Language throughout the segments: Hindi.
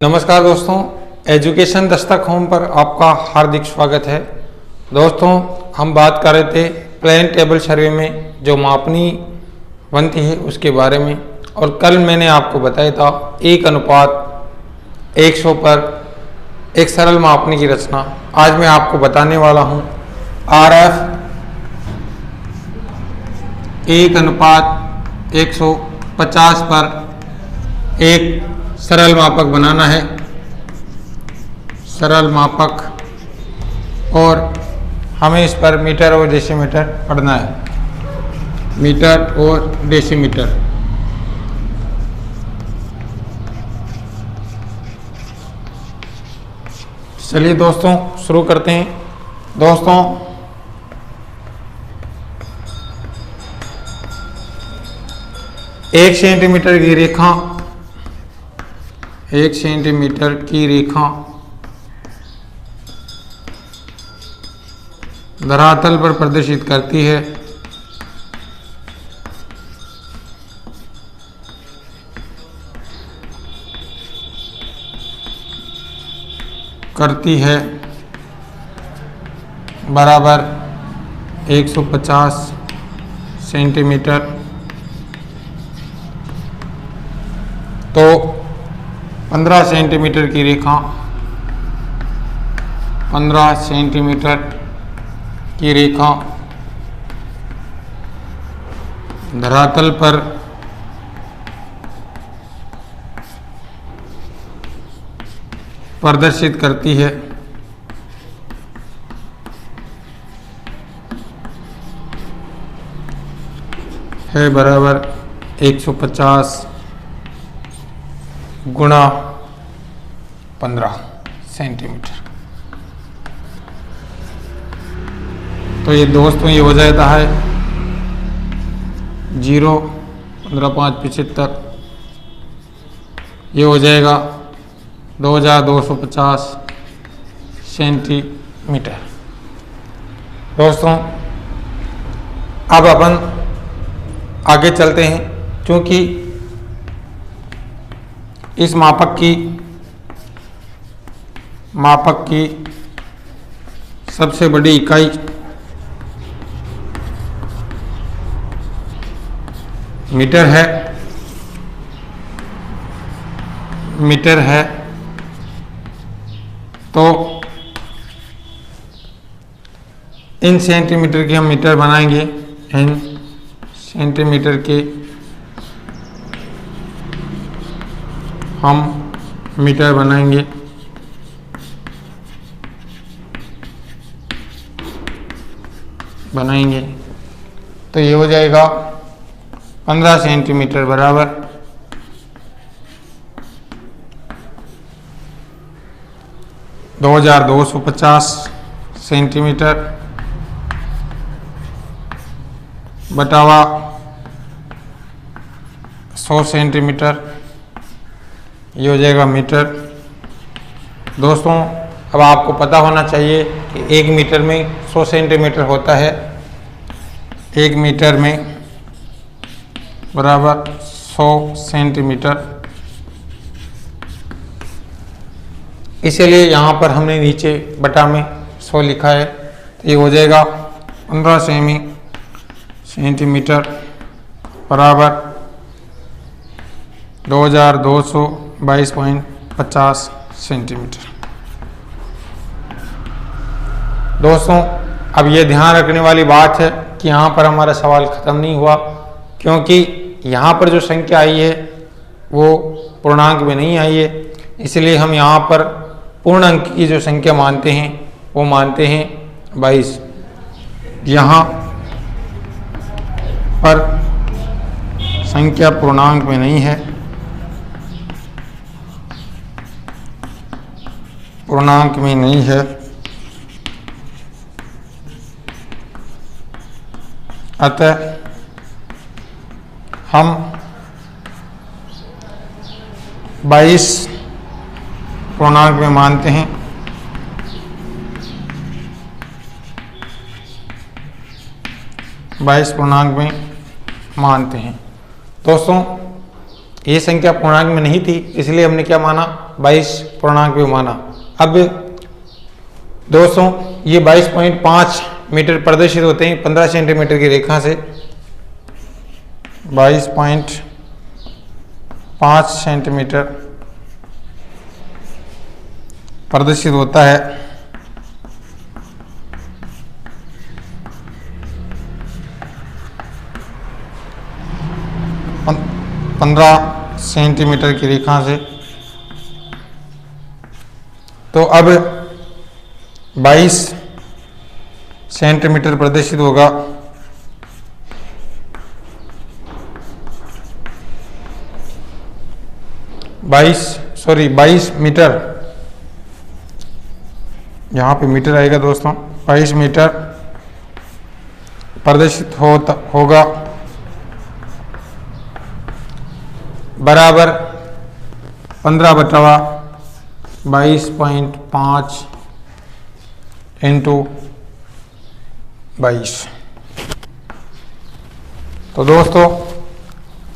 नमस्कार दोस्तों, एजुकेशन दस्तक होम पर आपका हार्दिक स्वागत है। दोस्तों, हम बात कर रहे थे प्लेन टेबल सर्वे में जो मापनी बनती है उसके बारे में, और कल मैंने आपको बताया था 1:100 पर एक सरल मापनी की रचना। आज मैं आपको बताने वाला हूँ RF 1:150 पर एक सरल मापक बनाना है। सरल मापक, और हमें इस पर मीटर और डेसीमीटर पढ़ना है। मीटर और डेसीमीटर। चलिए दोस्तों शुरू करते हैं। दोस्तों, एक सेंटीमीटर की रेखा, 1 सेंटीमीटर की रेखा धरातल पर प्रदर्शित करती है बराबर 150 सेंटीमीटर। तो 15 सेंटीमीटर की रेखा, 15 सेंटीमीटर की रेखा धरातल पर प्रदर्शित करती है बराबर 150 गुणा 15 सेंटीमीटर। तो ये दोस्तों ये हो जाता है 0, 15, 5, 75। ये हो जाएगा 2250 सेंटीमीटर। दोस्तों, अब अपन आगे चलते हैं, क्योंकि इस मापक की सबसे बड़ी इकाई मीटर है। तो इन सेंटीमीटर के हम मीटर बनाएंगे। इन सेंटीमीटर के हम मीटर बनाएंगे। तो ये हो जाएगा 15 सेंटीमीटर बराबर 2250 सेंटीमीटर बटावा 100 सेंटीमीटर। ये हो जाएगा मीटर। दोस्तों, अब आपको पता होना चाहिए कि 1 मीटर में 100 सेंटीमीटर होता है। 1 मीटर में बराबर 100 सेंटीमीटर। इसीलिए यहाँ पर हमने नीचे बटा में 100 लिखा है। तो ये हो जाएगा 15 सेंटीमीटर बराबर 2222.50 सेंटीमीटर। दोस्तों, अब ये ध्यान रखने वाली बात है कि यहाँ पर हमारा सवाल ख़त्म नहीं हुआ, क्योंकि यहाँ पर जो संख्या आई है वो पूर्णांक में नहीं आई है। इसलिए हम यहाँ पर पूर्ण अंक की जो संख्या मानते हैं वो मानते हैं 22। यहाँ पर संख्या पूर्णांक में नहीं है, अतः हम 22 पूर्णांक में मानते हैं। 22 पूर्णांक में मानते हैं। दोस्तों, ये संख्या पूर्णांक में नहीं थी, इसलिए हमने क्या माना, 22 पूर्णांक भी माना। अब दोस्तों ये 22.5 मीटर प्रदर्शित होते हैं 15 सेंटीमीटर की रेखा से। 22.5 सेंटीमीटर प्रदर्शित होता है। पंद्रह सेंटीमीटर की रेखा से। तो अब 22 सेंटीमीटर प्रदर्शित होगा। 22 मीटर, यहाँ पे मीटर आएगा दोस्तों। 22 मीटर प्रदर्शित होगा बराबर 15/22.5 × 22। तो दोस्तों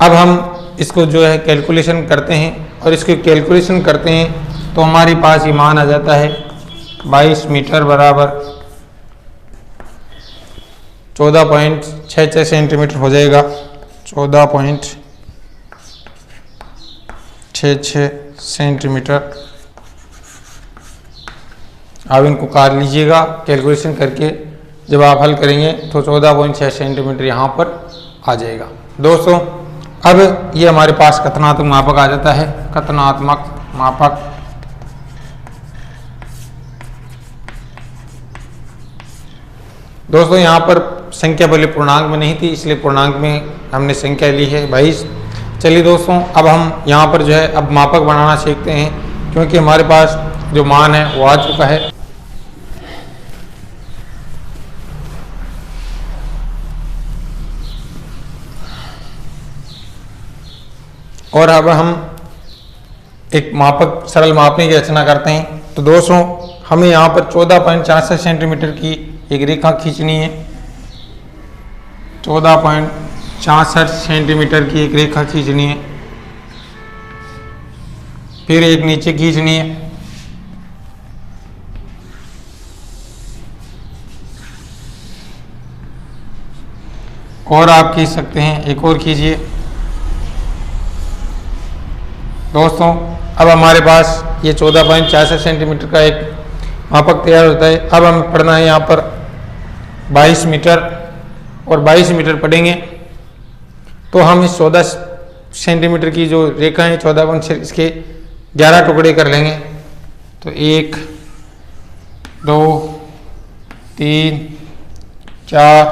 अब हम इसको जो है कैलकुलेशन करते हैं, और इसकी कैलकुलेशन करते हैं तो हमारे पास ये मान आ जाता है 22 मीटर बराबर 14.66 सेंटीमीटर हो जाएगा। 14.66 सेंटीमीटर। आप इनको काट लीजिएगा कैलकुलेशन करके। जब आप हल करेंगे तो 14.6 सेंटीमीटर यहाँ पर आ जाएगा। दोस्तों अब ये हमारे पास कथनात्मक मापक आ जाता है। कथनात्मक मापक दोस्तों यहाँ पर संख्या पहले पूर्णांक में नहीं थी, इसलिए पूर्णांक में हमने संख्या ली है 22। चलिए दोस्तों अब हम यहाँ पर जो है अब मापक बनाना सीखते हैं, क्योंकि हमारे पास जो मान है वो आ चुका है। और अब हम एक मापक सरल मापने की रचना करते हैं। तो दोस्तों हमें यहाँ पर 14.66 सेंटीमीटर की एक रेखा खींचनी है। 14.66 सेंटीमीटर की एक रेखा खींचनी है, फिर एक नीचे खींचनी है, और आप खींच सकते हैं, एक और खींचिए। दोस्तों अब हमारे पास ये 14.66 सेंटीमीटर का एक मापक तैयार होता है। अब हमें पढ़ना है यहाँ पर 22 मीटर, और 22 मीटर पढ़ेंगे तो हम इस 14 सेंटीमीटर की जो रेखा है 14.6 इसके 11 टुकड़े कर लेंगे। तो 1 2 3 4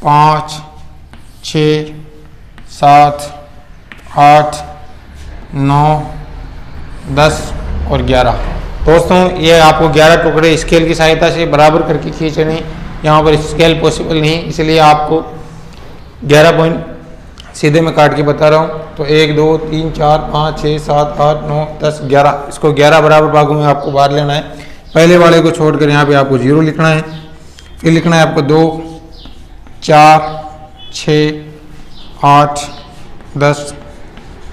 5 6 7 8 9 10 और 11। दोस्तों ये आपको 11 टुकड़े स्केल की सहायता से बराबर करके खींचने। यहाँ पर स्केल पॉसिबल नहीं, इसलिए आपको 11 पॉइंट सीधे में काट के बता रहा हूँ। तो 1 2 3 4 5 6 7 8 9 10 11, इसको 11 बराबर भागों में आपको बांट लेना है। पहले वाले को छोड़कर यहाँ पे आपको 0 लिखना है, फिर लिखना है आपको 2 4 6 8 10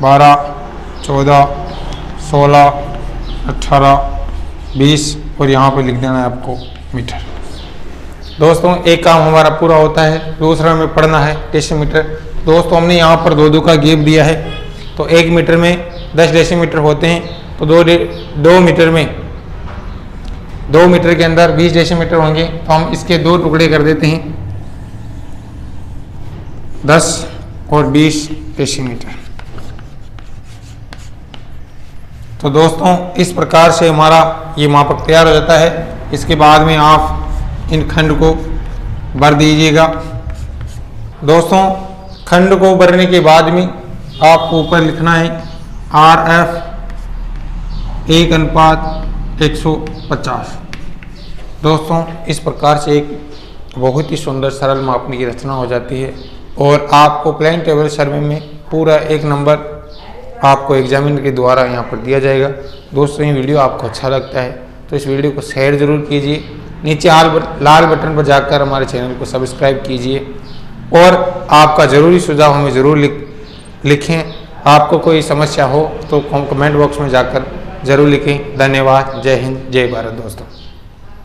12 14 16 18 20 और यहाँ पे लिख देना है आपको मीटर। दोस्तों एक काम हमारा पूरा होता है, दूसरा हमें पढ़ना है डेसीमीटर। दोस्तों हमने यहाँ पर 2 का गैप दिया है, तो 1 मीटर में 10 डेसीमीटर होते हैं, तो 2 मीटर में 2 मीटर के अंदर 20 डेसीमीटर होंगे। तो हम इसके 2 टुकड़े कर देते हैं, 10 और 20 डेसीमीटर। तो दोस्तों इस प्रकार से हमारा ये मापक तैयार हो जाता है। इसके बाद में आप इन खंड को भर दीजिएगा। दोस्तों खंड को भरने के बाद में आपको ऊपर लिखना है RF 1:150। दोस्तों इस प्रकार से एक बहुत ही सुंदर सरल मापने की रचना हो जाती है, और आपको प्लेन टेबल सर्वे में पूरा 1 नंबर आपको एग्जामिनर के द्वारा यहाँ पर दिया जाएगा। दोस्तों ये वीडियो आपको अच्छा लगता है तो इस वीडियो को शेयर ज़रूर कीजिए। नीचे लाल बटन पर जाकर हमारे चैनल को सब्सक्राइब कीजिए, और आपका ज़रूरी सुझाव हमें ज़रूर लिखें। आपको कोई समस्या हो तो कमेंट बॉक्स में जाकर ज़रूर लिखें। धन्यवाद। जय हिंद, जय भारत दोस्तों।